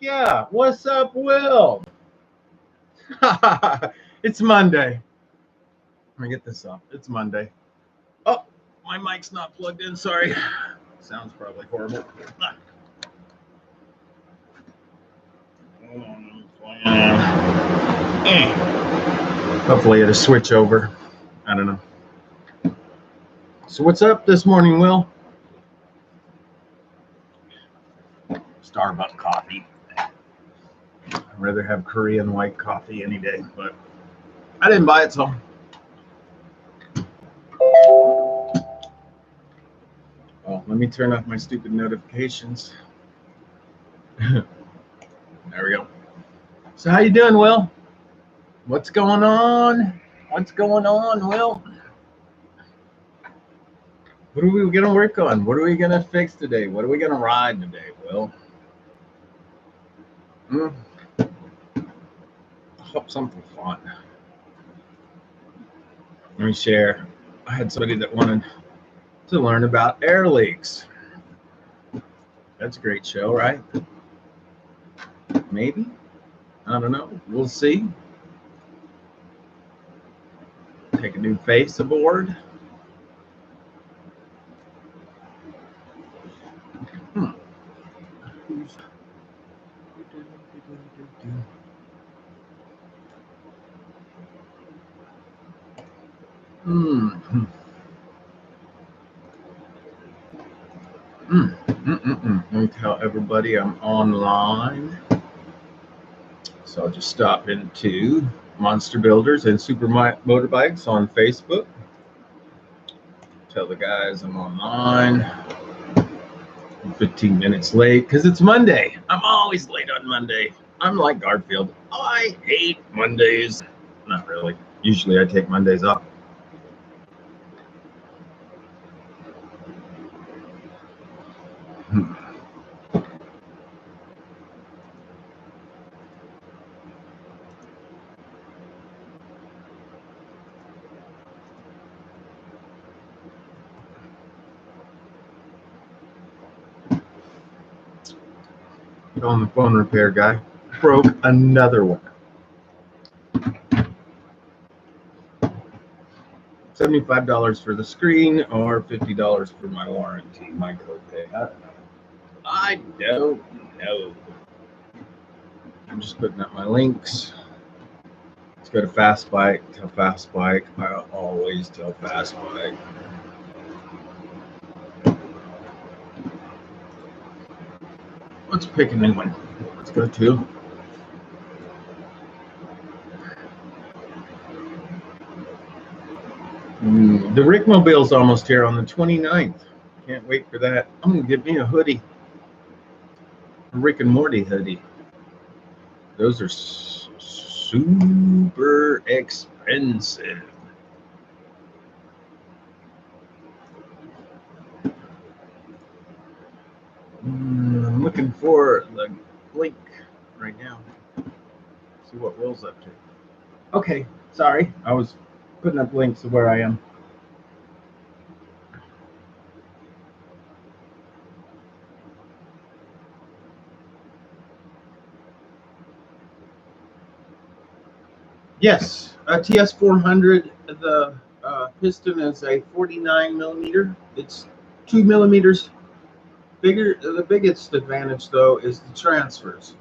Yeah, what's up, Will? It's Monday. Let me get this up. It's Monday. Oh, my mic's not plugged in. Sorry. Sounds probably horrible. Hopefully it'll switch over. I don't know. So what's up this morning, Will? Starbucks coffee. I'd rather have Korean white coffee any day, but I didn't buy it, so. Oh, let me turn off my stupid notifications. There we go. So how you doing, Will? What's going on? What's going on, Will? What are we going to work on? What are we going to fix today? What are we going to ride today, Will? I hope something fun. Let me share. I had somebody that wanted to learn about air leaks. That's a great show, right? Maybe. I don't know. We'll see. Take a new face aboard. Let me tell everybody I'm online. So I'll just stop into Monster Builders and Super Motorbikes on Facebook. Tell the guys I'm online. I'm 15 minutes late because it's Monday. I'm always late on Monday. I'm like Garfield. I hate Mondays. Not really. Usually I take Mondays off. Get on the phone repair guy. Broke another one. $75 for the screen or $50 for my warranty, my copay. I don't know. I'm just putting up my links. Let's go to Fast Bike. Tell Fast Bike. I always tell Fast Bike. Let's pick a new one. Let's go to the Rickmobile's almost here on the 29th. Can't wait for that. I'm going to get me a hoodie. A Rick and Morty hoodie. Those are super expensive. I'm looking for the link right now. See what Will's up to. Okay, sorry. I was putting up links of where I am. Yes, a TS 400. The piston is a 49 millimeter. It's 2 millimeters bigger. The biggest advantage, though, is the transfers.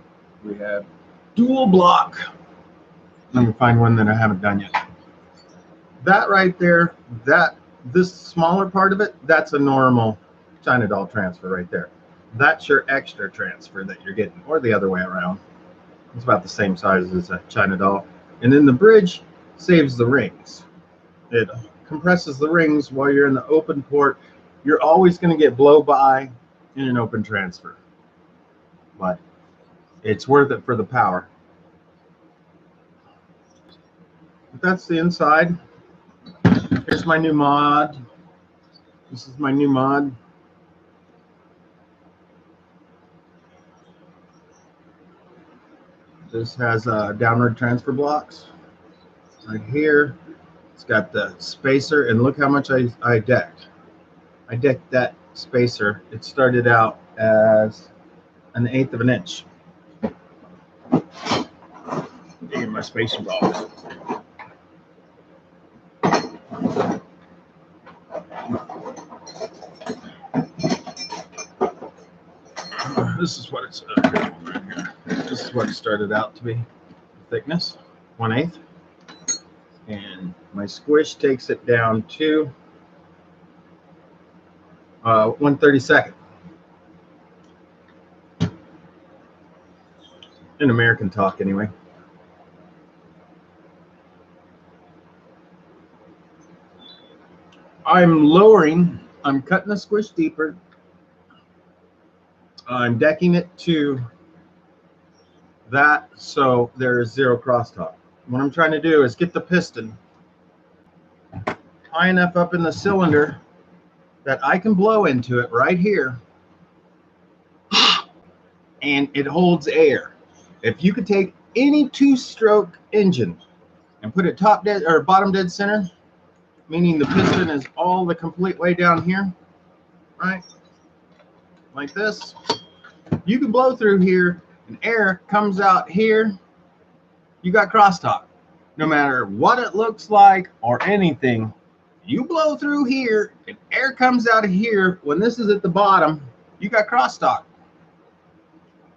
We have dual block. Let me find one that I haven't done yet. That right there, this smaller part of it, that's a normal China doll transfer right there. That's your extra transfer that you're getting, or the other way around. It's about the same size as a China doll. And then the bridge saves the rings. It compresses the rings while you're in the open port. You're always going to get blow by in an open transfer, but it's worth it for the power. But that's the inside. Here's my new mod. This is my new mod. This has downward transfer blocks right here. It's got the spacer, and look how much I decked. I decked that spacer. It started out as 1/8 of an inch. In my spacer box. This is what it's right here. This is what it started out to be. Thickness, 1/8, and my squish takes it down to 1/32. In American talk, anyway. I'm cutting the squish deeper. I'm decking it to that so there's zero crosstalk. What I'm trying to do is get the piston high enough up in the cylinder that I can blow into it right here and it holds air. If you could take any two-stroke engine and put it top dead or bottom dead center, meaning the piston is all the complete way down here, right? Like this. You can blow through here and air comes out here. You got crosstalk. No matter what it looks like or anything, you blow through here and air comes out of here. When this is at the bottom, you got crosstalk.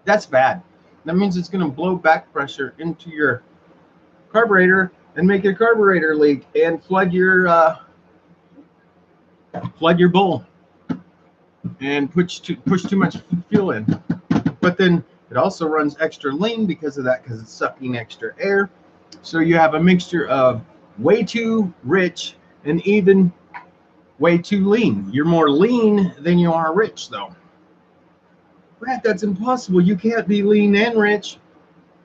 That's bad. That means it's going to blow back pressure into your carburetor and make your carburetor leak and flood your bowl and push too much fuel in. But then it also runs extra lean because of that, because it's sucking extra air. So you have a mixture of way too rich and even way too lean. You're more lean than you are rich, though. Brad, that's impossible. You can't be lean and rich.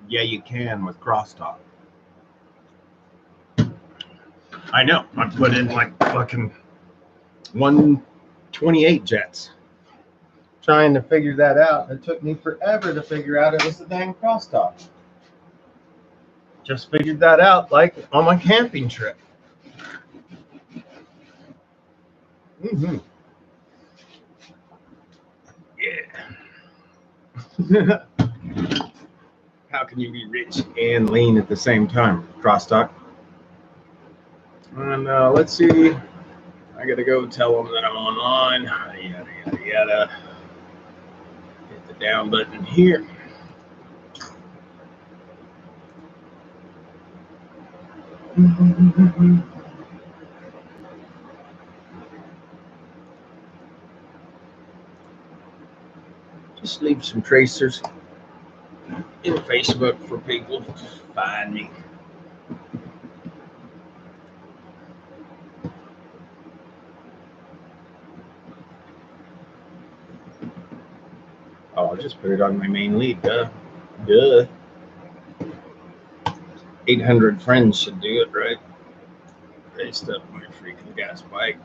Yeah, you can with crosstalk. I know. I put in like fucking 128 jets. Trying to figure that out. It took me forever to figure out it was the dang crosstalk. Just figured that out like on my camping trip. Mm-hmm. Yeah. How can you be rich and lean at the same time? Crosstalk. And let's see. I gotta go tell them that I'm online. Yada yada yada. Hit the down button here. Just leave some tracers in Facebook for people to find me. Oh, I'll just put it on my main lead, duh. 800 friends should do it, right? Raced up my freaking gas bike.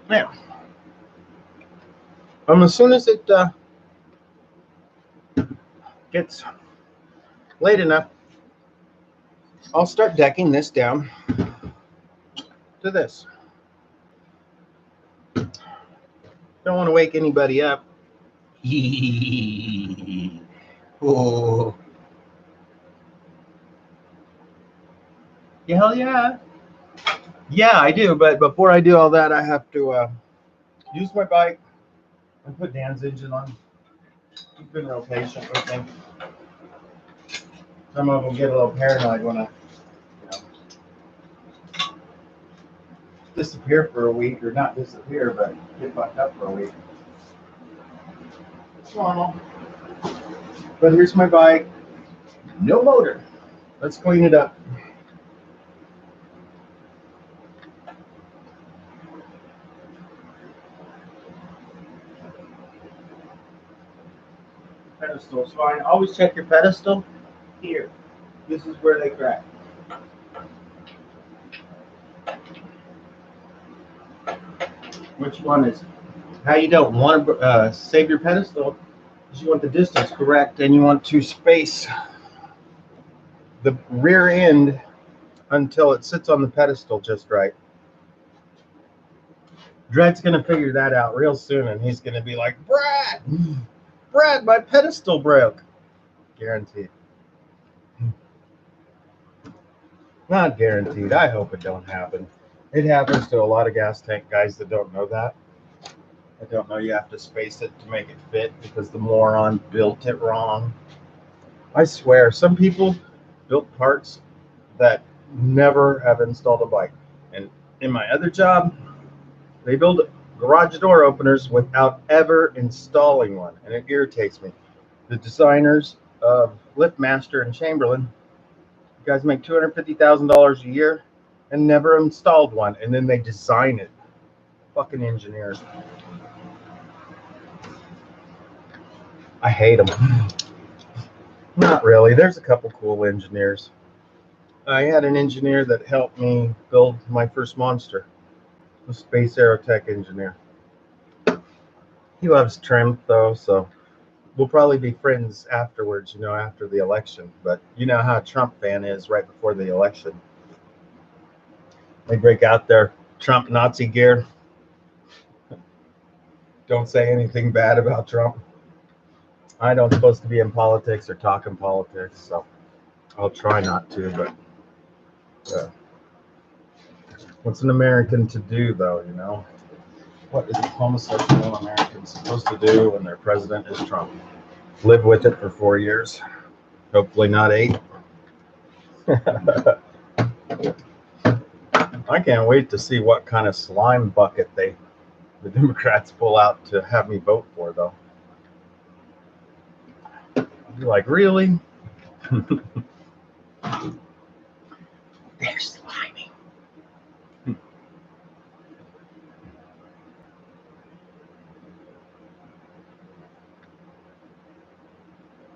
Now, as soon as it gets late enough, I'll start decking this down to this. Don't want to wake anybody up. Oh. Yeah, hell yeah. Yeah, I do. But before I do all that, I have to use my bike and put Dan's engine on. He's been real patient with me. Some of them get a little paranoid when I, disappear for a week, or not disappear, but get fucked up for a week. It's normal. But here's my bike. No motor. Let's clean it up. Pedestal's fine. Always check your pedestal. Here. This is where they crack. Which one is? How you don't want to save your pedestal is you want the distance correct, and you want to space the rear end until it sits on the pedestal just right. Dred's gonna figure that out real soon, and he's gonna be like, Brad, my pedestal broke. Guaranteed. Not guaranteed. I hope it don't happen. It happens to a lot of gas tank guys that don't know that. I don't know you have to space it to make it fit because the moron built it wrong. I swear, some people built parts that never have installed a bike. And in my other job, they build garage door openers without ever installing one, and it irritates me. The designers of Liftmaster and Chamberlain, you guys make $250,000 a year and never installed one, and then they design it. Fucking engineers. I hate them. Not really. There's a couple cool engineers. I had an engineer that helped me build my first monster, a space aerotech engineer. He loves trim though, so we'll probably be friends afterwards, after the election. But you know how a Trump fan is right before the election. They break out their Trump Nazi gear. Don't say anything bad about Trump. I don't supposed to be in politics or talking politics, so I'll try not to, but what's an American to do, though, What is a homosexual American supposed to do when their president is Trump? Live with it for 4 years. Hopefully not 8. I can't wait to see what kind of slime bucket the Democrats pull out to have me vote for, though. You're like, really? They're slimy.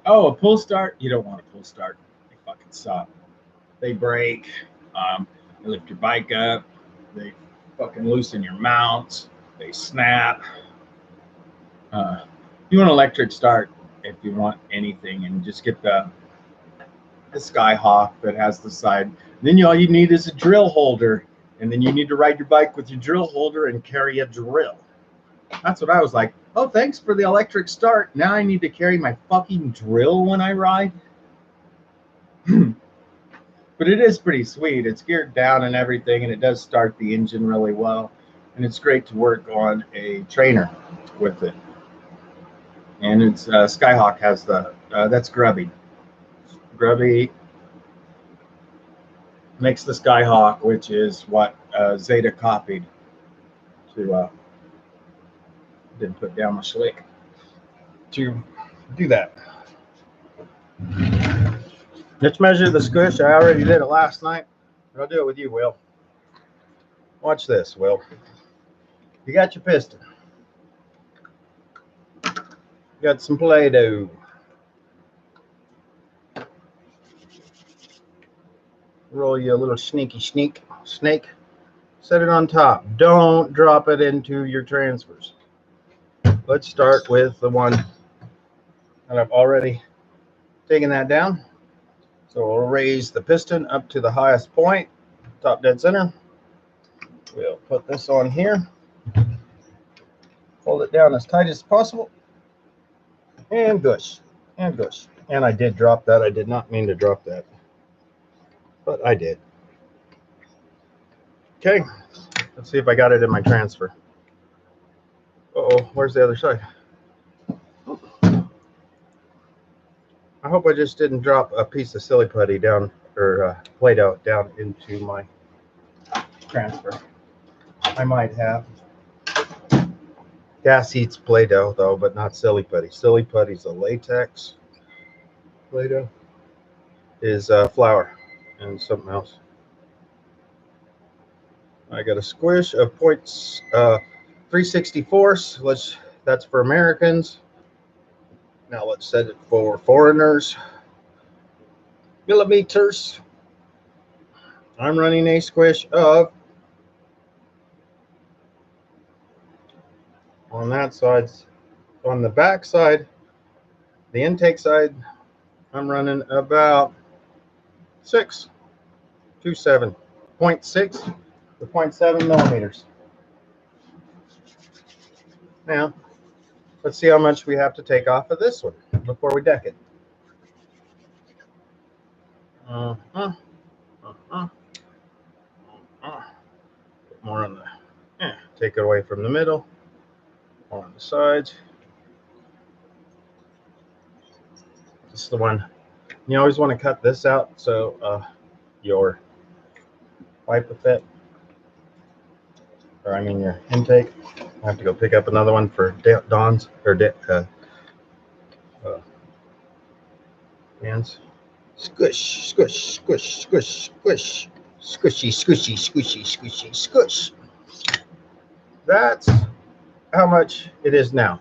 Oh, a pull start? You don't want a pull start. They fucking suck. They break. They lift your bike up. They fucking loosen your mounts. They snap. You want an electric start if you want anything, and just get the Skyhawk that has the side. And then all you need is a drill holder, and then you need to ride your bike with your drill holder and carry a drill. That's what I was like. Oh, thanks for the electric start. Now I need to carry my fucking drill when I ride. But it is pretty sweet. It's geared down and everything, and it does start the engine really well. And it's great to work on a trainer with it. And it's Skyhawk has that's Grubby. Grubby makes the Skyhawk, which is what Zeta copied to didn't put down my schlick to do that. Let's measure the squish. I already did it last night, but I'll do it with you, Will. Watch this, Will. You got your piston. You got some Play-Doh. Roll you a little snake. Set it on top. Don't drop it into your transfers. Let's start with the one that I've already taken that down. So we'll raise the piston up to the highest point, top dead center. We'll put this on here. Hold it down as tight as possible. And gush. And gush. And I did drop that. I did not mean to drop that, but I did. Okay. Let's see if I got it in my transfer. Uh-oh, where's the other side? I hope I just didn't drop a piece of silly putty down, or Play-Doh down into my transfer. I might have. Gas eats Play-Doh, though, but not silly putty. Silly putty's a latex. Play-Doh is flour and something else. I got a squish of 3/64. That's for Americans. Now let's set it for foreigners. Millimeters. I'm running a squish of, on that side, on the back side, the intake side, I'm running about 0.6 to 0.7 millimeters. Now, let's see how much we have to take off of this one before we deck it. More on the, take it away from the middle, more on the sides. This is the one. You always want to cut this out so your pipe will fit, or I mean your intake. I have to go pick up another one for Dawn's or Dan's. Squish, squish, squish, squish, squish, squishy, squishy, squishy, squishy, squish. That's how much it is now.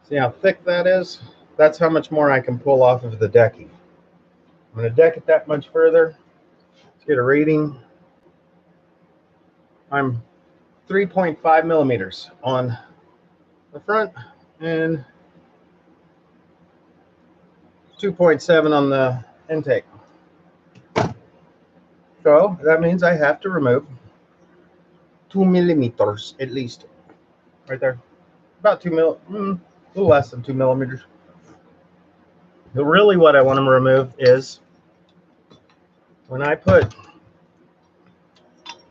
See how thick that is? That's how much more I can pull off of the decking. I'm going to deck it that much further. Let's get a reading. I'm 3.5 millimeters on the front and 2.7 on the intake. So that means I have to remove 2 millimeters at least. Right there. About 2 mil, a little less than 2 millimeters. But really what I want to remove is when I put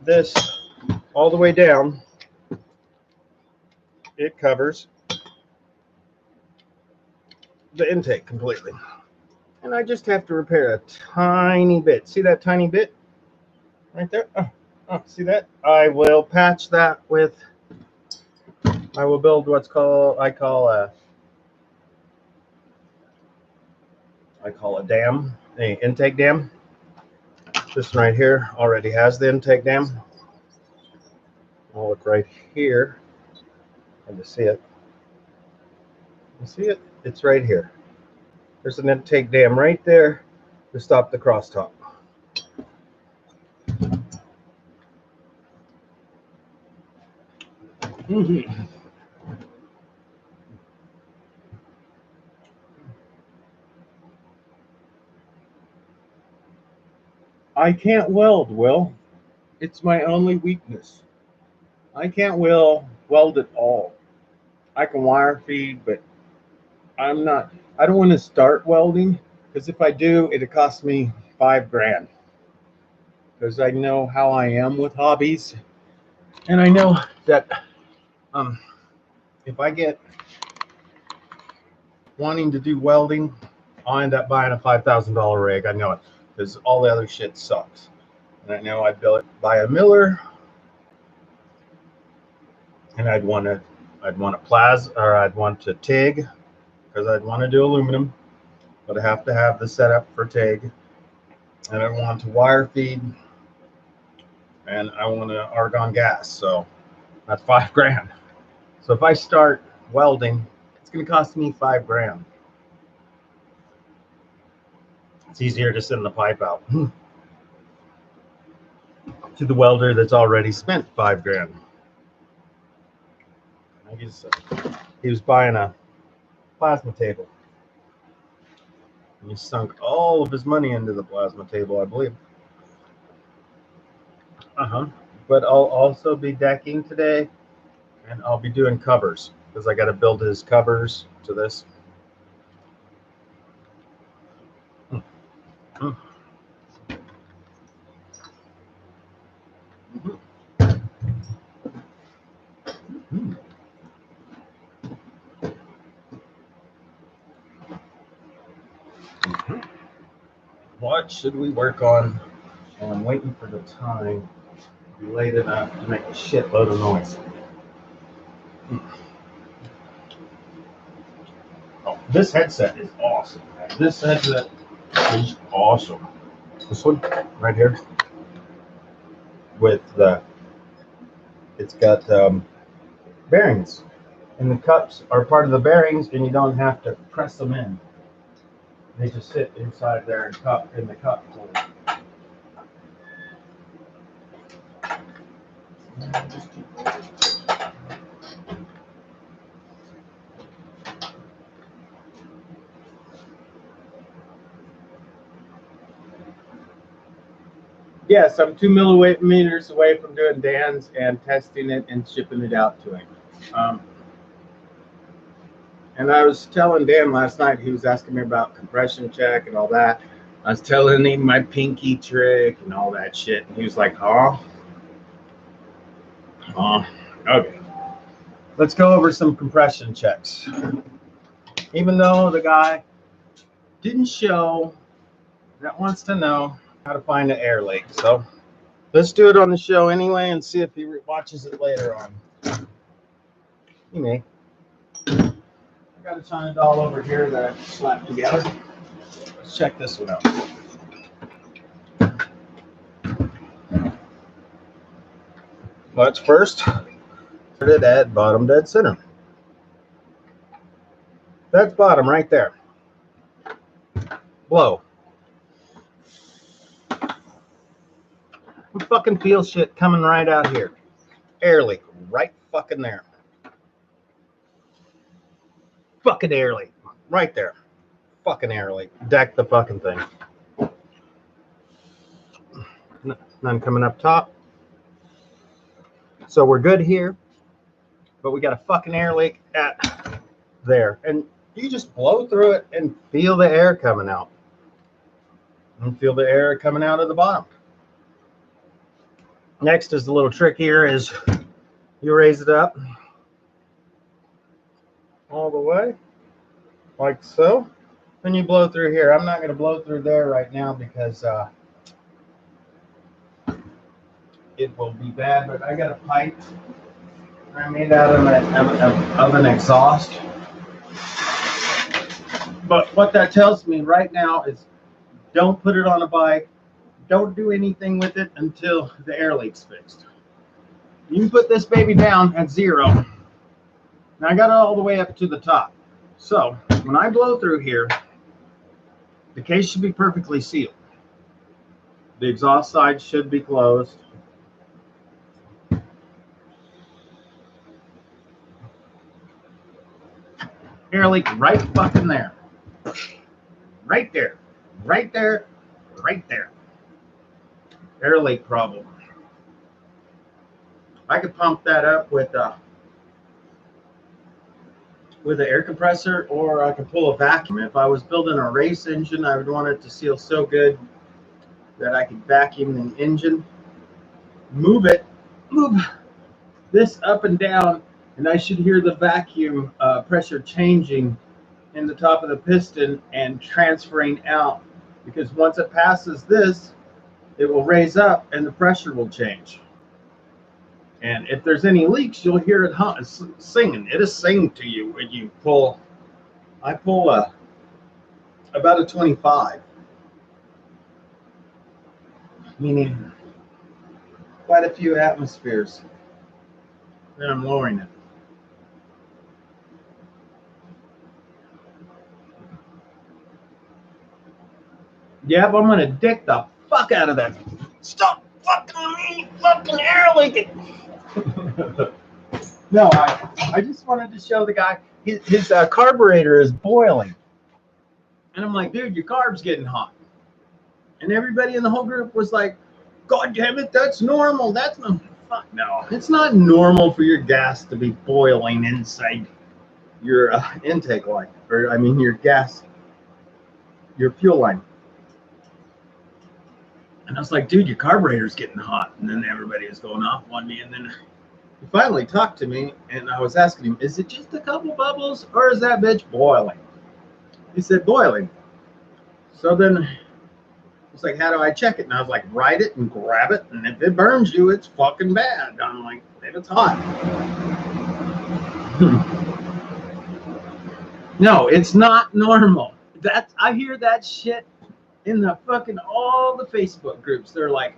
this all the way down, it covers the intake completely. And I just have to repair a tiny bit. See that tiny bit right there? Oh, see that? I will patch that with, I will build what's called, I call a dam, an intake dam. This one right here already has the intake dam. I'll look right here and to see it. You see it? It's right here. There's an intake dam right there to stop the crosstalk. I can't weld, Will. It's my only weakness. I can't weld at all. I can wire feed, but I don't want to start welding because if I do, it'll cost me $5,000. Because I know how I am with hobbies. And I know that if I get wanting to do welding, I'll end up buying a $5,000 rig. I know it because all the other shit sucks. And I know I'd buy a miller, and I'd want to or I'd want to TIG because I'd want to do aluminum, but I have to have the setup for TIG, and I want to wire feed, and I want to argon gas. So that's $5,000. So if I start welding, it's going to cost me $5,000. It's easier to send the pipe out to the welder that's already spent $5,000. I guess he was buying a plasma table. And he sunk all of his money into the plasma table, I believe. But I'll also be decking today, and I'll be doing covers because I got to build his covers to this. What should we work on? Well, I'm waiting for the time to be late enough to make a shitload of noise. Oh, this headset is awesome, man. This headset is awesome. This one right here with it's got bearings, and the cups are part of the bearings, and you don't have to press them in. They just sit inside there and in the cup holder. Yes, I'm 2 millimeters away from doing Dan's and testing it and shipping it out to him. And I was telling Dan last night, he was asking me about compression check and all that. I was telling him my pinky trick and all that shit, and he was like, "Oh, okay." Let's go over some compression checks. Even though the guy didn't show, that wants to know how to find an air leak, so let's do it on the show anyway and see if he watches it later on. He may. I got a ton of doll over here that I slapped together. Let's check this one out. Let's first put it at bottom dead center. That's bottom right there. Blow. We fucking feel shit coming right out here. Air leak right fucking there. Fucking air leak right there. Fucking air leak. Deck the fucking thing. None coming up top. So we're good here, but we got a fucking air leak at there. And you just blow through it and feel the air coming out. And feel the air coming out of the bottom. Next is the little trick here is you raise it up all the way, like so. Then you blow through here. I'm not going to blow through there right now because it will be bad, but I got a pipe I made out of an exhaust. But what that tells me right now is don't put it on a bike. Don't do anything with it until the air leak's fixed. You can put this baby down at 0. Now I got it all the way up to the top. So when I blow through here, the case should be perfectly sealed. The exhaust side should be closed. Air leak right fucking there. Right there. Right there. Right there. Air leak problem. I could pump that up with an air compressor, or I could pull a vacuum. If I was building a race engine, I would want it to seal so good that I could vacuum the engine, move this up and down, and I should hear the vacuum pressure changing in the top of the piston and transferring out, because once it passes this, it will raise up and the pressure will change. And if there's any leaks, you'll hear it singing. It'll sing to you when you pull. I pull about a 25, meaning quite a few atmospheres. Then I'm lowering it. Yep, I'm gonna dick the fuck out of that. Stop fucking me, fucking air leaking. No, I just wanted to show the guy his carburetor is boiling, and I'm like, dude, your carb's getting hot. And everybody in the whole group was like, God damn it, that's normal. That's no fuck no. It's not normal for your gas to be boiling inside your intake line, or I mean your fuel line. And I was like, dude, your carburetor's getting hot. And then everybody was going off on me. And then he finally talked to me, and I was asking him, is it just a couple bubbles, or is that bitch boiling? He said, boiling. So then he's like, how do I check it? And I was like, ride it and grab it. And if it burns you, it's fucking bad. I'm like, if it's hot. No, it's not normal. I hear that shit in the fucking all the Facebook groups. They're like,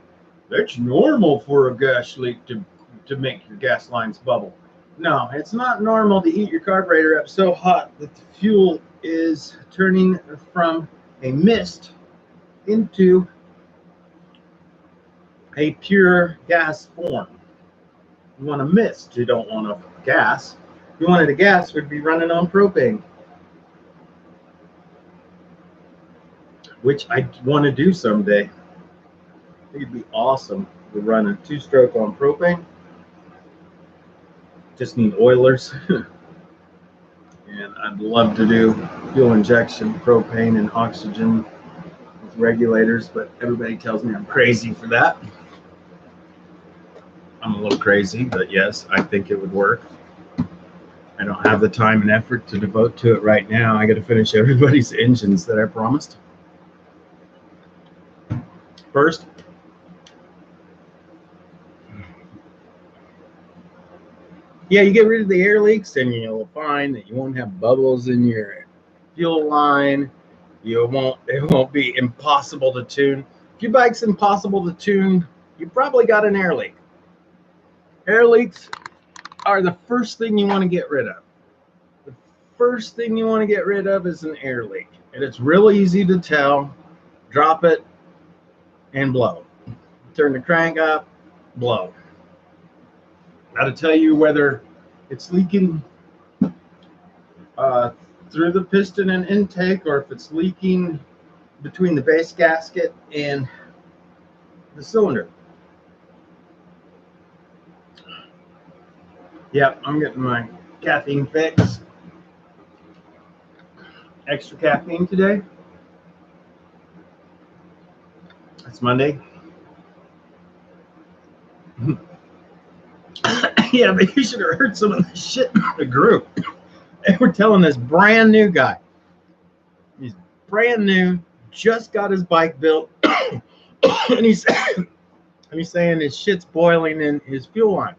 it's normal for a gas leak to make your gas lines bubble. No, it's not normal to heat your carburetor up so hot that the fuel is turning from a mist into a pure gas form. You want a mist, you don't want a gas. If you wanted a gas, would be running on propane, which I want to do someday. I think it'd be awesome to run a 2-stroke on propane. Just need oilers. And I'd love to do fuel injection, propane and oxygen with regulators, but everybody tells me I'm crazy for that. I'm a little crazy, but yes, I think it would work. I don't have the time and effort to devote to it right now. I got to finish everybody's engines that I promised. First, yeah, you get rid of the air leaks, and you'll find that you won't have bubbles in your fuel line. It won't be impossible to tune. If your bike's impossible to tune, you probably got an air leak. Air leaks are the first thing you want to get rid of. The first thing you want to get rid of is an air leak. And it's real easy to tell. Drop it and blow. Turn the crank up, blow. That'll tell you whether it's leaking through the piston and intake, or if it's leaking between the base gasket and the cylinder. Yep, I'm getting my caffeine fix. Extra caffeine today. It's Monday. Yeah, but you should have heard some of the shit in the group. They were telling this brand new guy. He's brand new, just got his bike built, and he's saying his shit's boiling in his fuel line.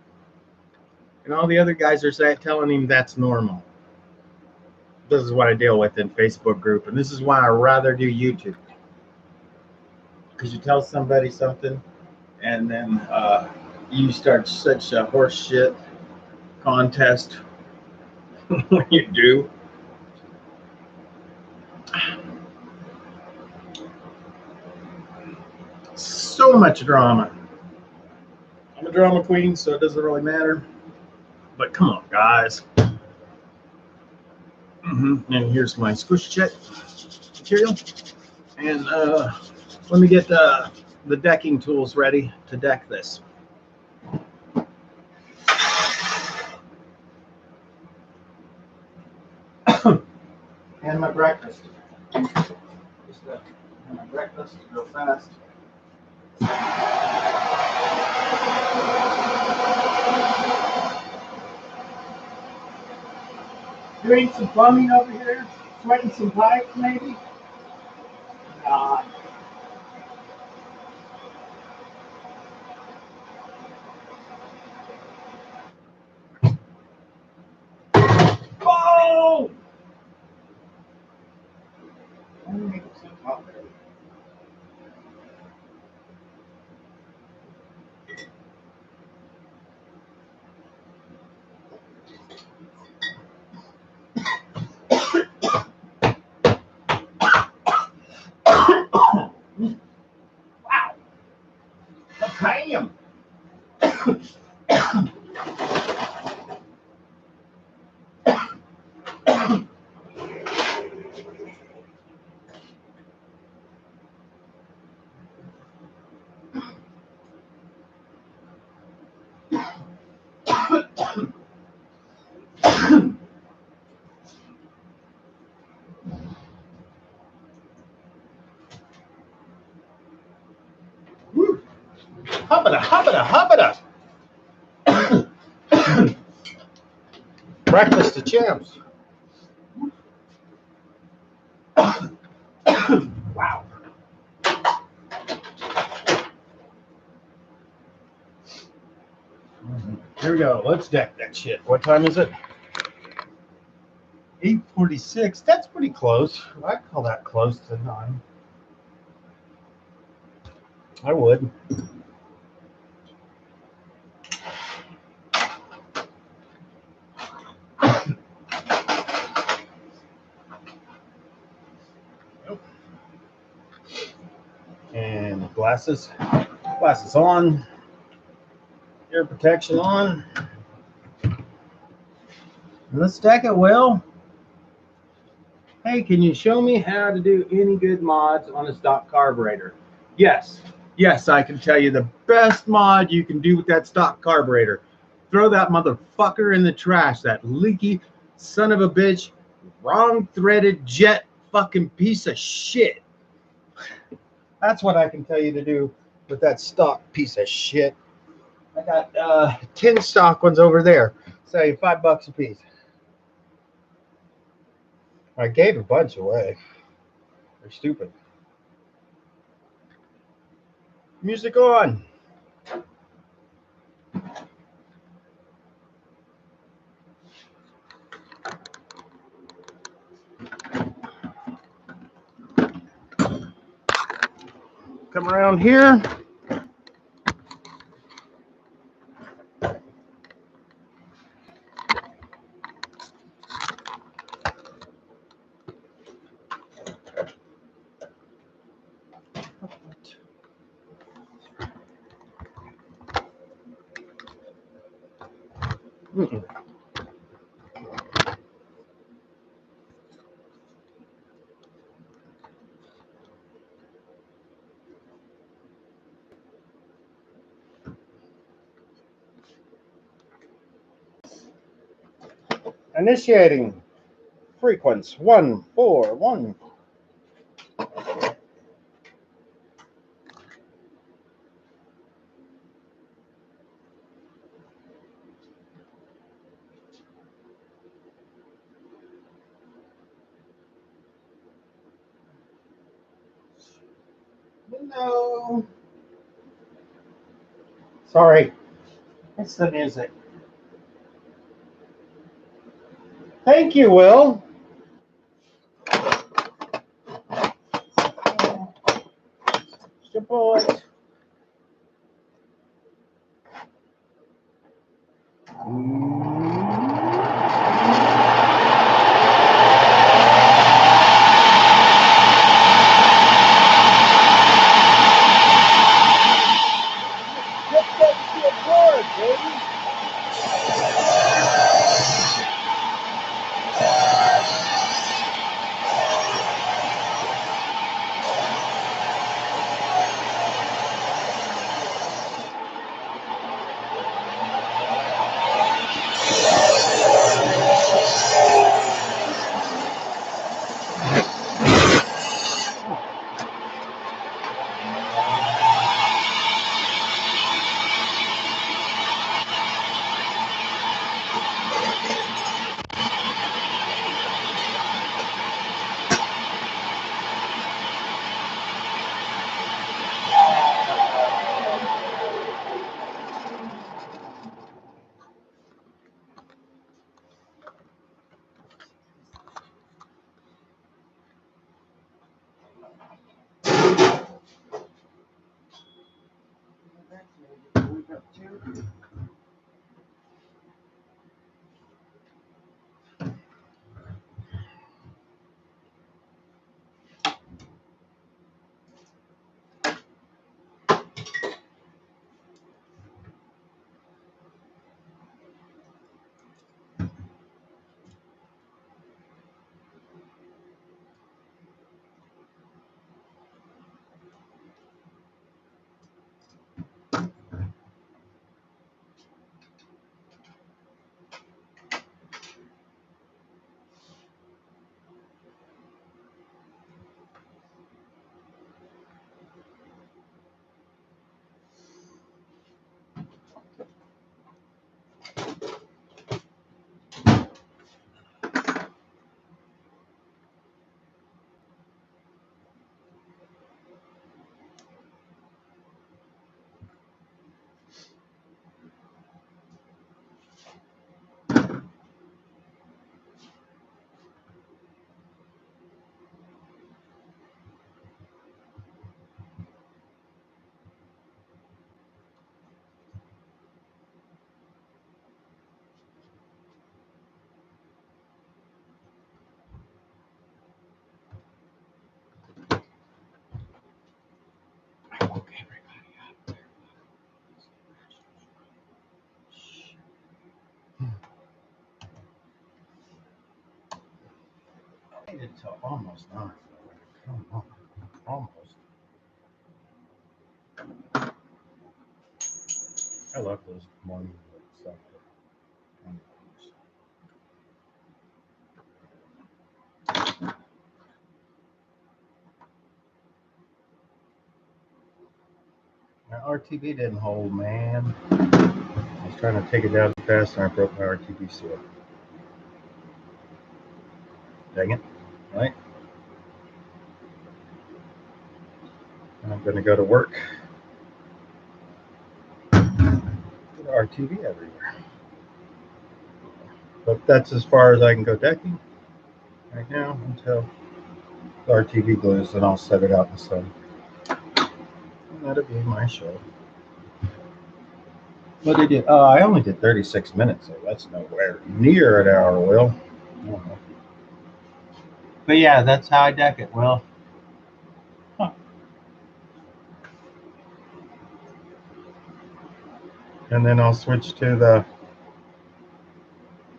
And all the other guys are telling him that's normal. This is what I deal with in Facebook group, and this is why I rather do YouTube. Because you tell somebody something, and then you start such a horse shit contest when you do. So much drama. I'm a drama queen, so it doesn't really matter. But come on, guys. And here's my squish check material. And let me get the decking tools ready to deck this. And my breakfast. Just have my breakfast real fast. Doing some plumbing over here, sweating some pipes maybe. Oh! Wow. Damn. Hubbada, hubbada, hubbada. Breakfast of champs. Wow. Here we go. Let's deck that shit. What time is it? 8:46. That's pretty close. I call that close to 9. I would. And glasses on, ear protection on. Let's deck it well. Hey, can you show me how to do any good mods on a stock carburetor? Yes, I can tell you the best mod you can do with that stock carburetor. Throw that motherfucker in the trash, that leaky son of a bitch, wrong threaded jet fucking piece of shit. That's what I can tell you to do with that stock piece of shit. I got 10 stock ones over there. Say $5 a piece. I gave a bunch away. They're stupid. Music on. Come around here. Mm-mm. Initiating frequency 141. Hello. Sorry, it's the music. Thank you, Will. It's your boy. Get that shit hard, baby. I woke everybody up. I waited till almost 9. Come on, almost. I love those morning stuff. My RTV didn't hold, man. I was trying to take it down fast and I broke my RTV seal. Dang it. Right? And I'm going to go to work. Get RTV everywhere. But that's as far as I can go decking right now until the RTV glues, and I'll set it out in the sun. And that'll be my show. What did you? I only did 36 minutes, so that's nowhere near an hour, Will. But yeah, that's how I deck it, Will. Huh. And then I'll switch to the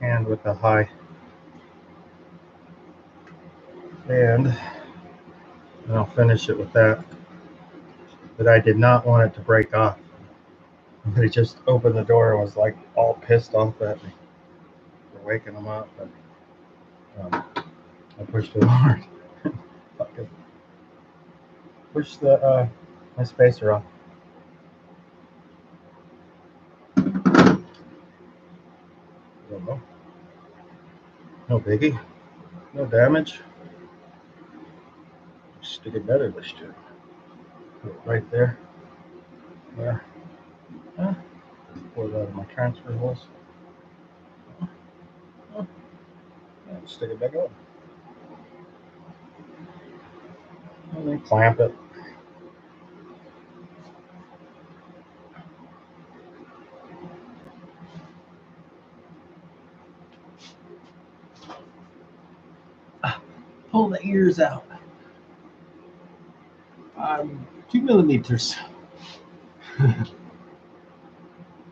hand with the high band, and I'll finish it with that. But I did not want it to break off. They just opened the door and was like all pissed off at me for waking them up. But I pushed it hard. Fucking pushed the my spacer off. No biggie. No damage. Stick it better this time. Put it right there. There. Pour that in my transfer holes. And stick it back on. And then clamp it. Pull the ears out. 2 millimeters.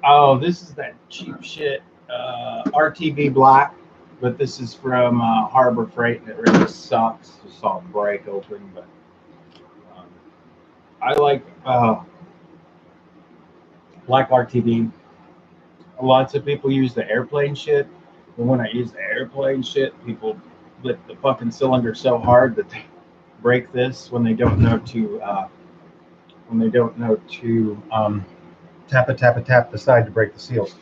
Oh, this is that cheap shit RTV black, but this is from Harbor Freight, and it really sucks. Just saw it break open, but I like black RTV. Lots of people use the airplane shit, but when I use the airplane shit, people lift the fucking cylinder so hard that they break this when they don't know to tap the side to break the seals.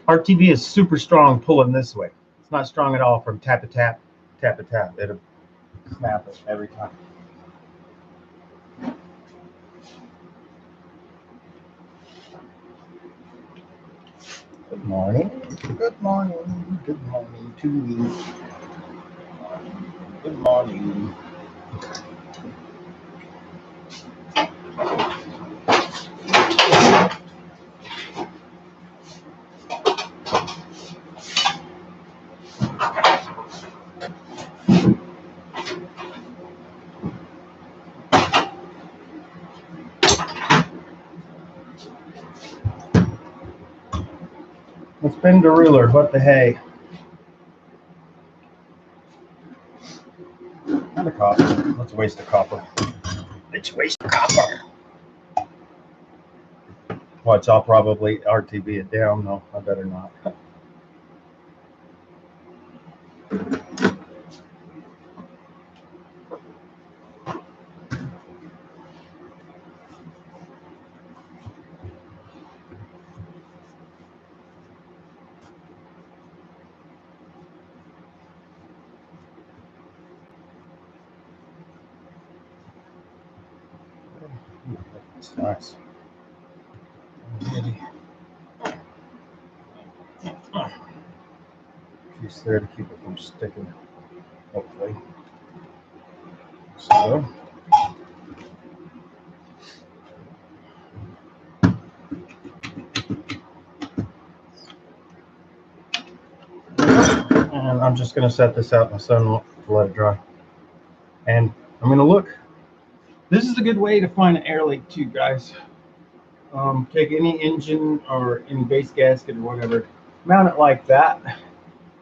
RTV is super strong pulling this way. It's not strong at all from tap to tap. It'll snap it every time. Good morning. Good morning. Good morning to you. Good morning. Let's bend the ruler. What the hey? Not a copper. Let's waste the copper. Let's waste the copper. Watch, I'll probably RTV it down. No, I better not. That's nice. Piece there to keep it from sticking, hopefully. So. And I'm just going to set this out in the sun to let it dry. And I'm going to look. This is a good way to find an air leak too, guys. Take any engine or any base gasket or whatever, mount it like that,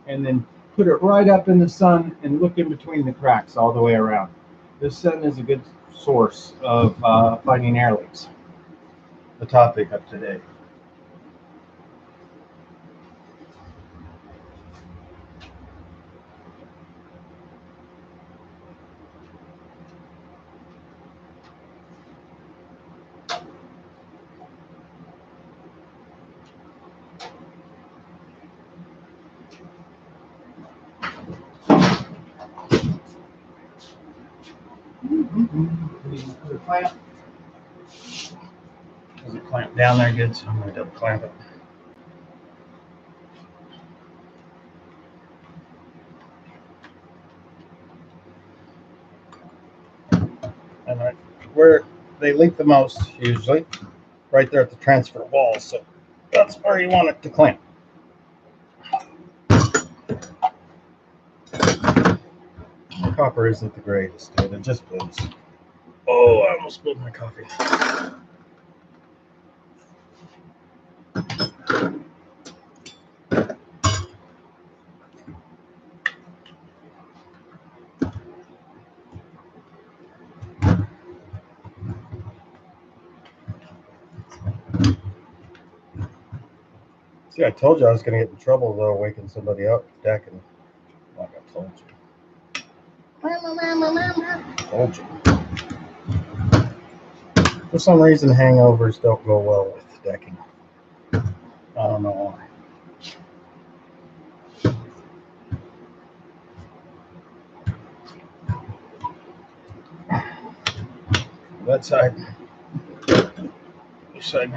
and then put it right up in the sun and look in between the cracks all the way around. The sun is a good source of finding air leaks. The topic of today. We need to put a clamp. Does it clamp down there good? So I'm going to double clamp it. And where they leak the most, usually, right there at the transfer wall. So that's where you want it to clamp. Copper isn't the greatest, dude. It just bleeds. Oh, I almost spilled my coffee. See, I told you I was going to get in trouble though, waking somebody up, decking. Like I told you. Told you. For some reason, hangovers don't go well with decking. I don't know why. That side. This side.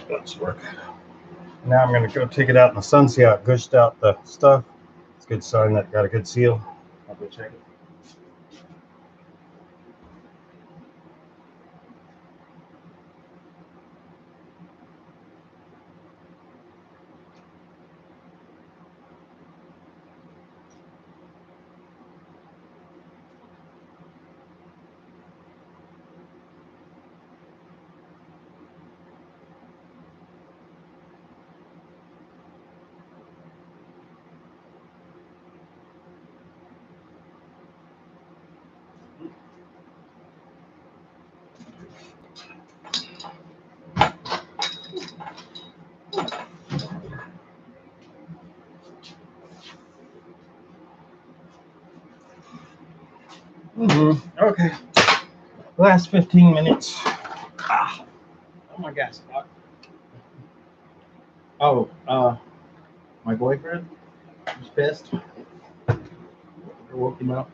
That's work. Now I'm going to go take it out in the sun, see how it gushed out the stuff. It's a good sign that got a good seal. I'll go check it. Okay. Last 15 minutes. Oh my gas. Oh, my boyfriend was pissed. I woke him up.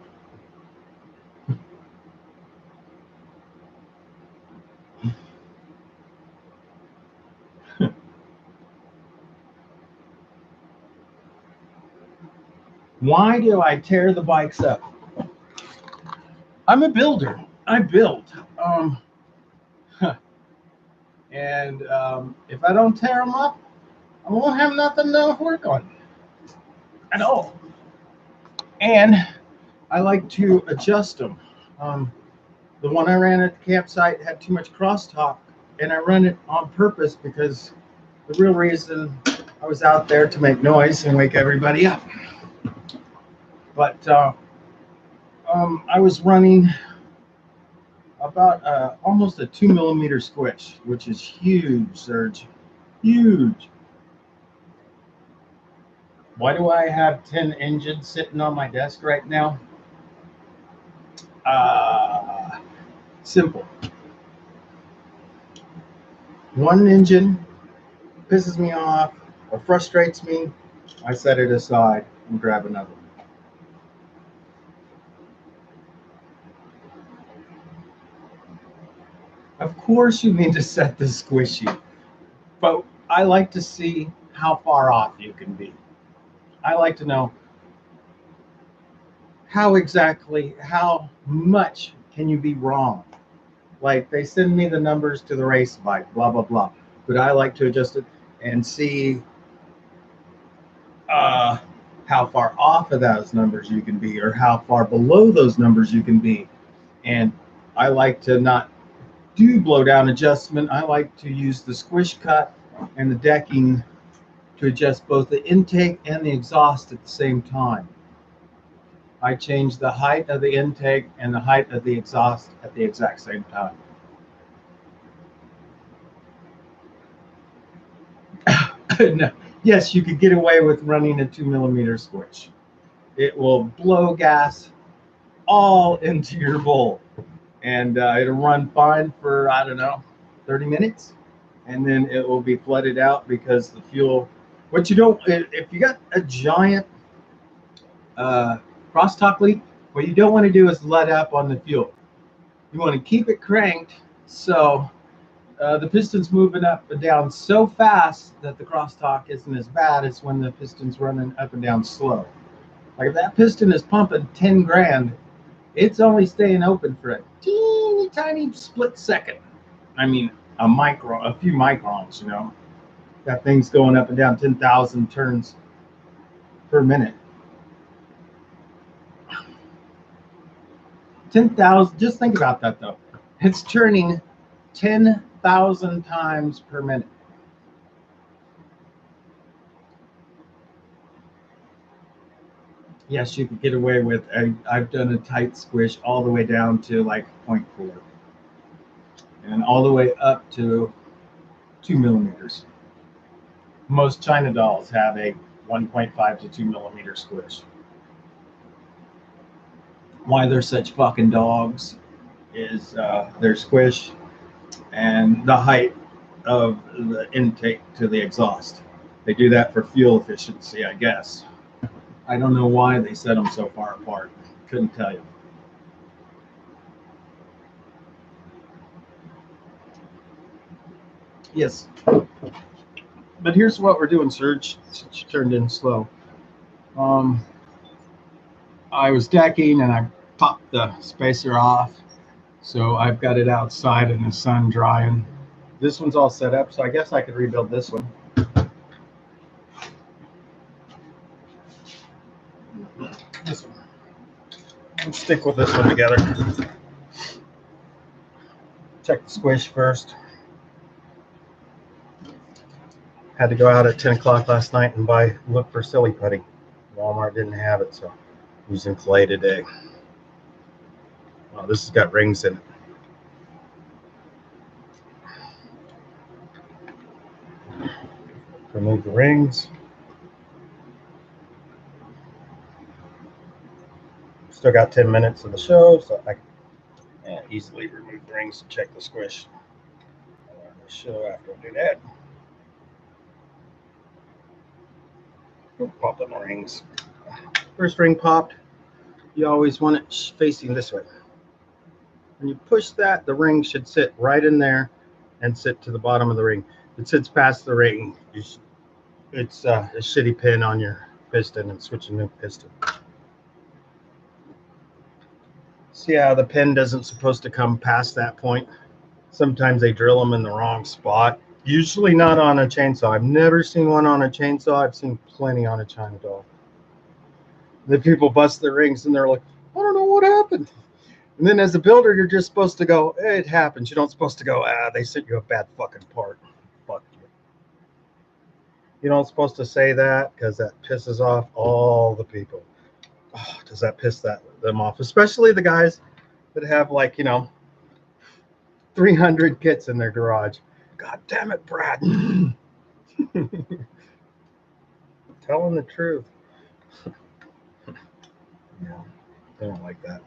Why do I tear the bikes up? I'm a builder. I build. And if I don't tear them up, I won't have nothing to work on at all. And I like to adjust them. The one I ran at the campsite had too much crosstalk, and I run it on purpose because the real reason I was out there to make noise and wake everybody up. But I was running about almost a 2mm squish, which is huge, Serge. Huge. Why do I have 10 engines sitting on my desk right now? Simple. One engine pisses me off or frustrates me, I set it aside and grab another one. Of course you need to set the squishy, but I like to see how far off you can be. I like to know how much can you be wrong. Like they send me the numbers to the race bike, blah, blah, blah. But I like to adjust it and see how far off of those numbers you can be or how far below those numbers you can be. And I like to not do blow down adjustment. I like to use the squish cut and the decking to adjust both the intake and the exhaust at the same time. I change the height of the intake and the height of the exhaust at the exact same time. No. Yes, you could get away with running a 2mm squish. It will blow gas all into your bowl. And it'll run fine for, I don't know, 30 minutes. And then it will be flooded out because the fuel, what you don't, if you got a giant crosstalk leak, what you don't want to do is let up on the fuel. You want to keep it cranked so the piston's moving up and down so fast that the crosstalk isn't as bad as when the piston's running up and down slow. Like if that piston is pumping 10 grand, it's only staying open for a teeny tiny split second. I mean, a few microns, you know. That thing's going up and down 10,000 turns per minute. 10,000, just think about that though. It's turning 10,000 times per minute. Yes, you could get away with, I've done a tight squish all the way down to like 0.4 and all the way up to 2 millimeters. Most China dolls have a 1.5 to 2 millimeter squish. Why they're such fucking dogs is their squish and the height of the intake to the exhaust. They do that for fuel efficiency, I guess. I don't know why they set them so far apart. Couldn't tell you. Yes. But here's what we're doing, Serge, since you turned in slow. I was decking and I popped the spacer off. So I've got it outside in the sun drying. This one's all set up, so I guess I could rebuild this one. This one. Let's stick with this one together. Check the squish first. Had to go out at 10 o'clock last night and look for silly putty. Walmart didn't have it, so I'm using clay today. Oh, this has got rings in it. Remove the rings. Still got 10 minutes of the show, so I can easily remove the rings and check the squish. I'll learn the show after I do that. Pop the rings. First ring popped. You always want it facing this way. When you push that, the ring should sit right in there and sit to the bottom of the ring. If it sits past the ring, it's a shitty pin on your piston and switch a new piston. See how the pin doesn't supposed to come past that point? Sometimes they drill them in the wrong spot. Usually not on a chainsaw. I've never seen one on a chainsaw. I've seen plenty on a China doll. The people bust their rings and they're like, I don't know what happened. And then as a builder, you're just supposed to go, hey, it happens. You don't supposed to go, they sent you a bad fucking part. Fuck you. You don't supposed to say that because that pisses off all the people. Oh, does that piss them off? Especially the guys that have 300 kits in their garage. God damn it, Brad. Telling the truth. Yeah, they don't like that.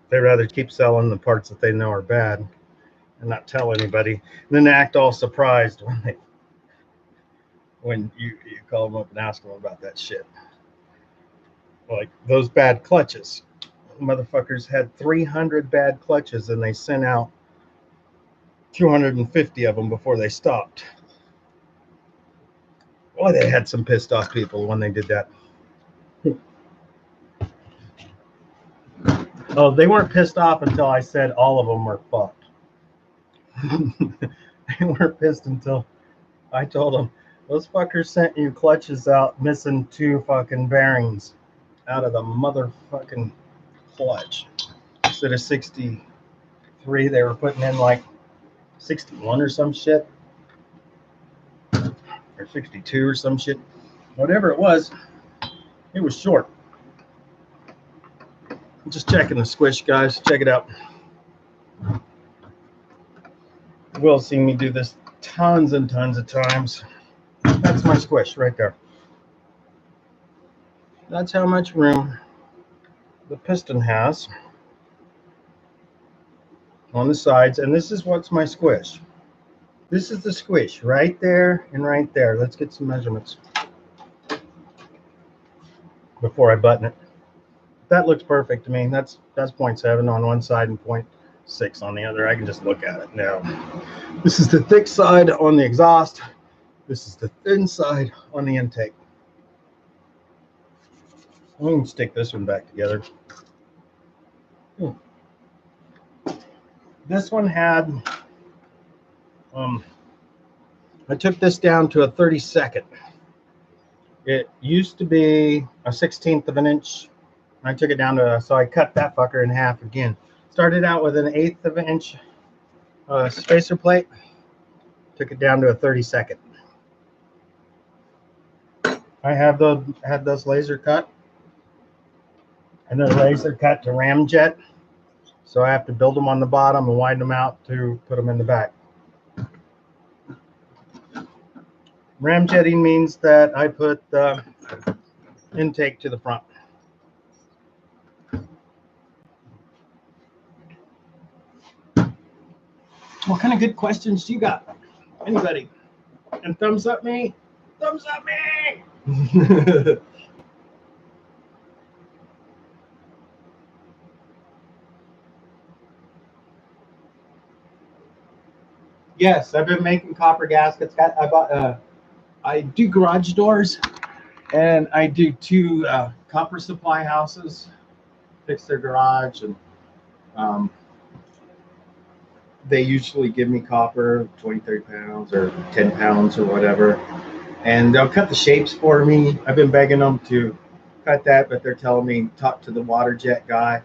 They'd rather keep selling the parts that they know are bad and not tell anybody, and then act all surprised when you call them up and ask them about that shit. Like those bad clutches. Motherfuckers had 300 bad clutches and they sent out 250 of them before they stopped. Boy, they had some pissed off people when they did that. Oh, they weren't pissed off until I said all of them were fucked. They weren't pissed until I told them, those fuckers sent you clutches out missing 2 fucking bearings out of the motherfucking clutch. Instead of 63, they were putting in like 61 or some shit. Or 62 or some shit. Whatever it was short. I'm just checking the squish, guys. Check it out. You will see me do this tons and tons of times. That's my squish right there. That's how much room the piston has on the sides. And this is what's my squish. This is the squish right there and right there. Let's get some measurements before I button it. That looks perfect to me. That's 0.7 on one side and 0.6 on the other. I can just look at it now. This is the thick side on the exhaust. This is the thin side on the intake. We can stick this one back together. This one had, I took this down to a 32nd. It used to be a 1/16 of an inch. I took it down to, so I cut that fucker in half again. Started out with an 1/8 of an inch spacer plate. Took it down to a 32nd. I had those laser cut, and they're laser cut to ramjet. So I have to build them on the bottom and widen them out to put them in the back. Ramjetting means that I put the intake to the front. What kind of good questions do you got? Anybody? And thumbs up me? Thumbs up me! Yes, I've been making copper gaskets. I do garage doors, and I do 2 copper supply houses, fix their garage, and they usually give me copper, 20, 30 pounds or 10 pounds or whatever, and they'll cut the shapes for me. I've been begging them to cut that, but they're telling me talk to the water jet guy.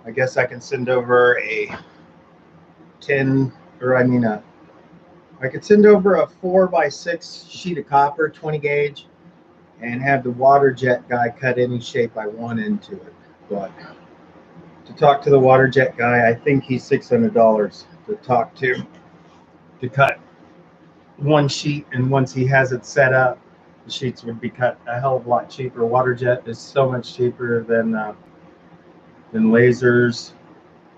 I guess I can send over a 10, or I could send over a 4x6 sheet of copper, 20 gauge, and have the water jet guy cut any shape I want into it. But to talk to the water jet guy, I think he's $600 to talk to cut one sheet. And once he has it set up, the sheets would be cut a hell of a lot cheaper. Water jet is so much cheaper than lasers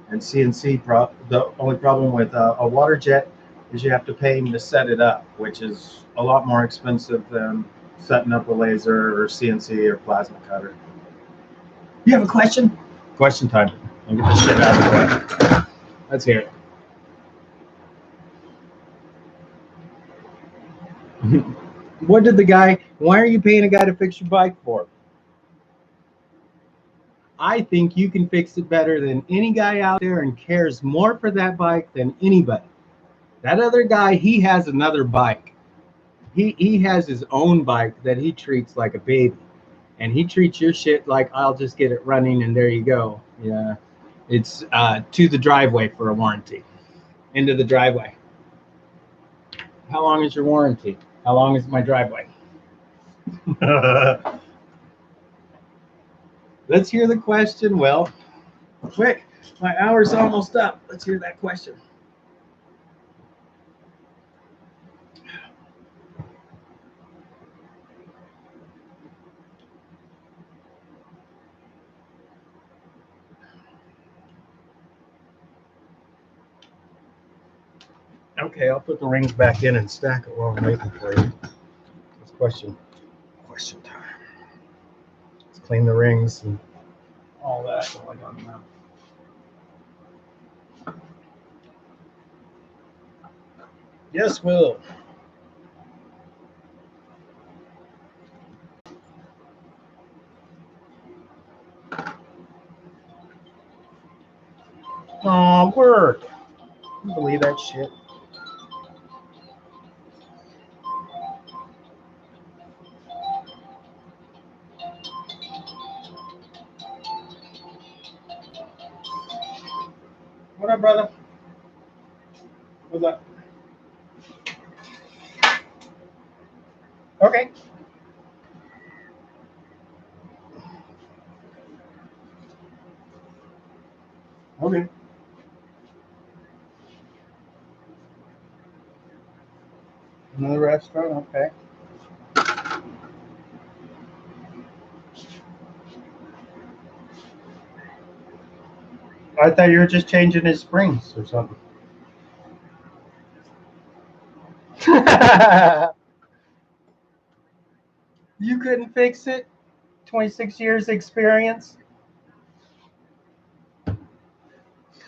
and CNC. The only problem with a water jet is you have to pay him to set it up, which is a lot more expensive than setting up a laser or CNC or plasma cutter. You have a question? Question time. I'll get this shit out of the way. Let's hear it. Why are you paying a guy to fix your bike for? I think you can fix it better than any guy out there and cares more for that bike than anybody. That other guy, he has another bike. He has his own bike that he treats like a baby. And he treats your shit like, I'll just get it running and there you go. Yeah, it's to the driveway for a warranty. Into the driveway. How long is your warranty? How long is my driveway? Let's hear the question. Well, quick, my hour's almost up. Let's hear that question. Okay, I'll put the rings back in and stack it while I'm waiting for you. It's question time. Let's clean the rings and all that going on now. Yes, Will. Oh, work. Can you believe that shit? What up, brother? What's up? Okay. Okay. Another restaurant? Okay. I thought you were just changing his springs or something. You couldn't fix it? 26 years experience?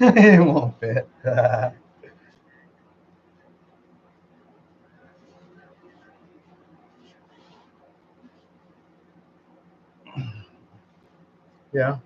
It won't fit. Yeah.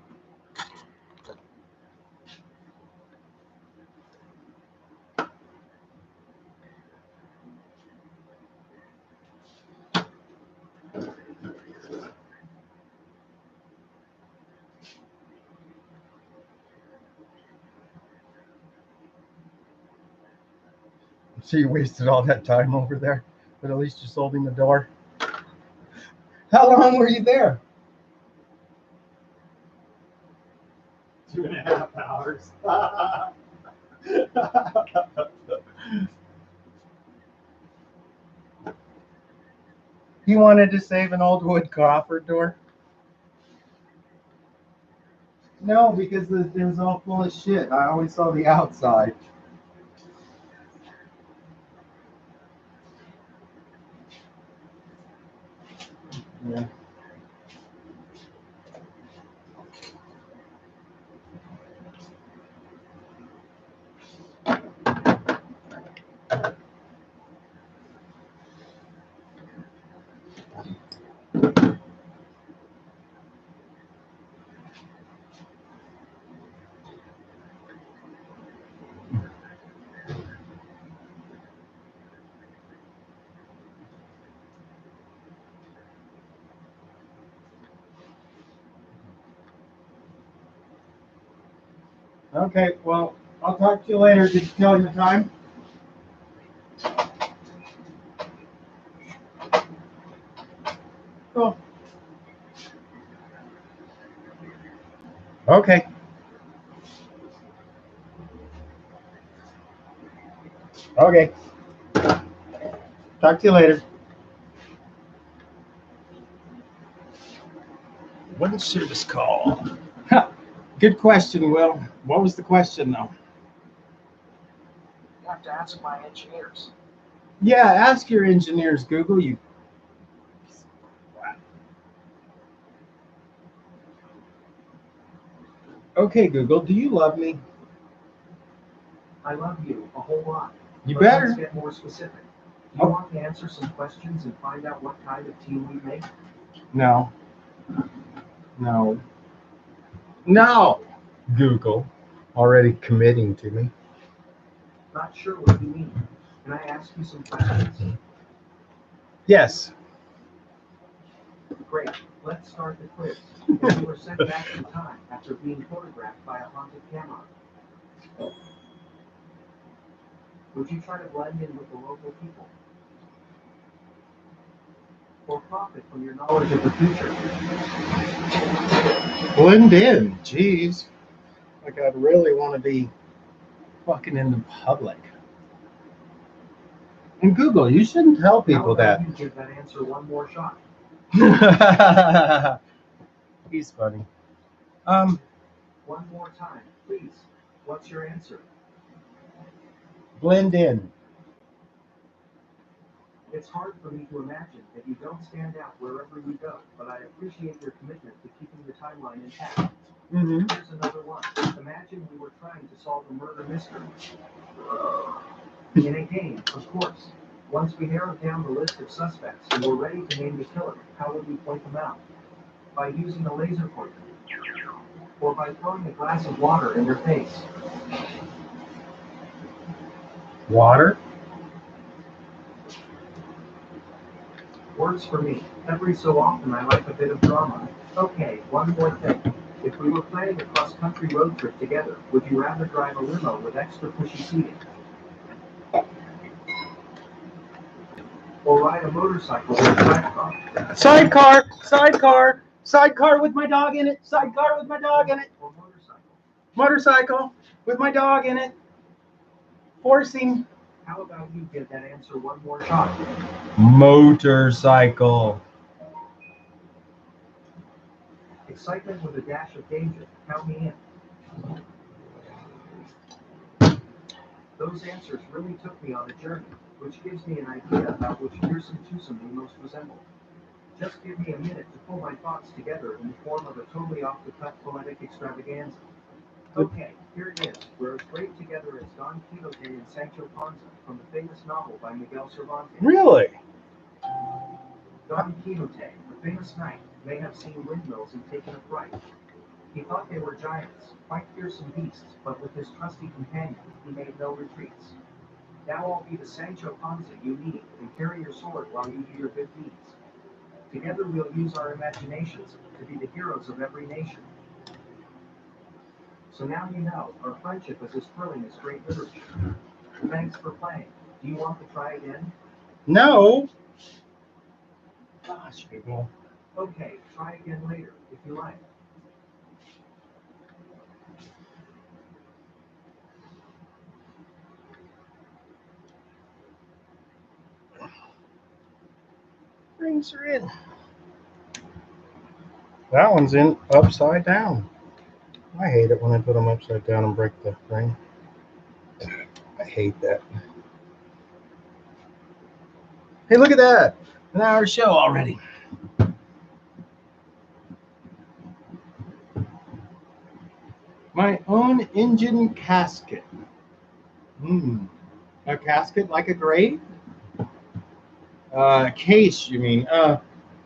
So you wasted all that time over there, but at least you're holding the door. How long were you there? 2.5 hours. He wanted to save an old wood coffer door. No, because it was all full of shit. I always saw the outside. Yeah. Okay, well, I'll talk to you later. Did you tell him the time? Cool. Okay. Okay. Talk to you later. What service call? Good question, Will. What was the question, though? You have to ask my engineers. Yeah, ask your engineers, Google. You. Okay, Google, do you love me? I love you a whole lot. You But better. Let's get more specific. Do you want to answer some questions and find out what kind of tea we make? No. No. No. Google. Already committing to me. Not sure what you mean. Can I ask you some questions? Yes. Great. Let's start the quiz. If you were sent back in time after being photographed by a haunted camera, would you try to blend in with the local people? Or profit from your knowledge of the future? Blend in. Jeez. Like I'd really want to be fucking in the public. And Google, you shouldn't tell people that. You give that answer one more shot. He's funny. One more time, please. What's your answer? Blend in. It's hard for me to imagine that you don't stand out wherever you go, but I appreciate your commitment to keeping the timeline intact. Mm-hmm. Here's another one. Imagine we were trying to solve a murder mystery. In a game, of course. Once we narrowed down the list of suspects and were ready to name the killer, how would we point them out? By using a laser pointer? Or by throwing a glass of water in their face? Water? Works for me. Every so often I like a bit of drama. Okay, one more thing. If we were planning a cross-country road trip together, would you rather drive a limo with extra pushy seating? Or ride a motorcycle with a sidecar? Sidecar with my dog in it. Sidecar with my dog in it. Or motorcycle? Motorcycle with my dog in it. Forcing. How about you give that answer one more shot? Motorcycle. Excitement with a dash of danger. Count me in. Those answers really took me on a journey, which gives me an idea about which fearsome twosome they most resemble. Just give me a minute to pull my thoughts together in the form of a totally off-the-cuff poetic extravaganza. Okay, here it is. We're as great together as Don Quixote and Sancho Panza from the famous novel by Miguel Cervantes. Really? Don Quixote, the famous knight, may have seen windmills and taken a fright. He thought they were giants, quite fearsome beasts, but with his trusty companion, he made no retreats. Now I'll be the Sancho Panza you need, and carry your sword while you do your good deeds. Together we'll use our imaginations to be the heroes of every nation. So now you know, our friendship is as thrilling as great literature. Thanks for playing. Do you want to try again? No. Gosh, people. Okay, try again later, if you like. Rings are in. That one's in upside down. I hate it when I put them upside down and break the ring. I hate that. Hey, look at that. An hour show already. My own engine casket. A casket like a grave? Case, you mean?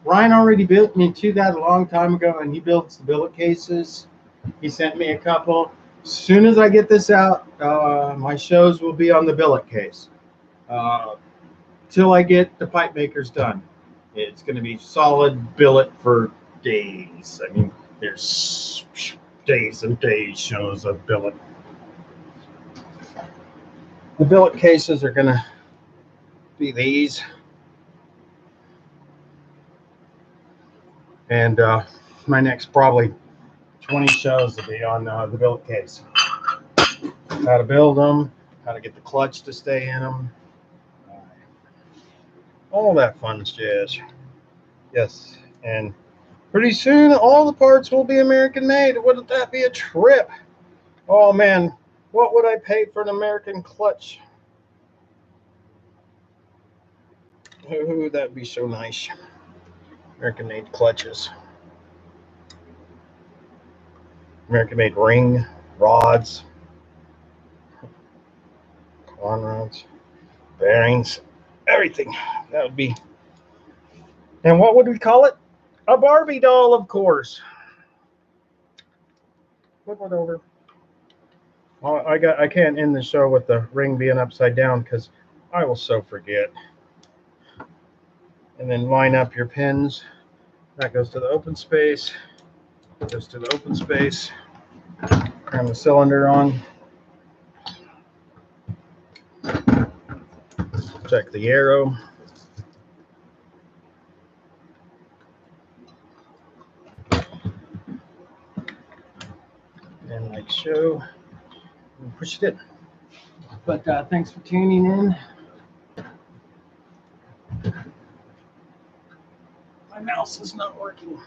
Ryan already built me to that a long time ago, and he builds the billet cases. He sent me a couple. As soon as I get this out, my shows will be on the billet case. Till I get the pipe makers done. It's going to be solid billet for days. I mean, there's days and days shows of billet. The billet cases are going to be these. And my next probably 20 shows will be on the billet case. How to build them, how to get the clutch to stay in them. All that fun jazz. Yes, and pretty soon all the parts will be American made. Wouldn't that be a trip? Oh man, what would I pay for an American clutch? Ooh, that'd be so nice. American made clutches. American made ring, rods, con rods, bearings, everything. That would be. And what would we call it? A Barbie doll, of course. Flip it over. Well, I can't end the show with the ring being upside down because I will so forget. And then line up your pins. That goes to the open space. Goes to the open space. Turn the cylinder on. Check the arrow. And like so, and push it in. But thanks for tuning in. My mouse is not working.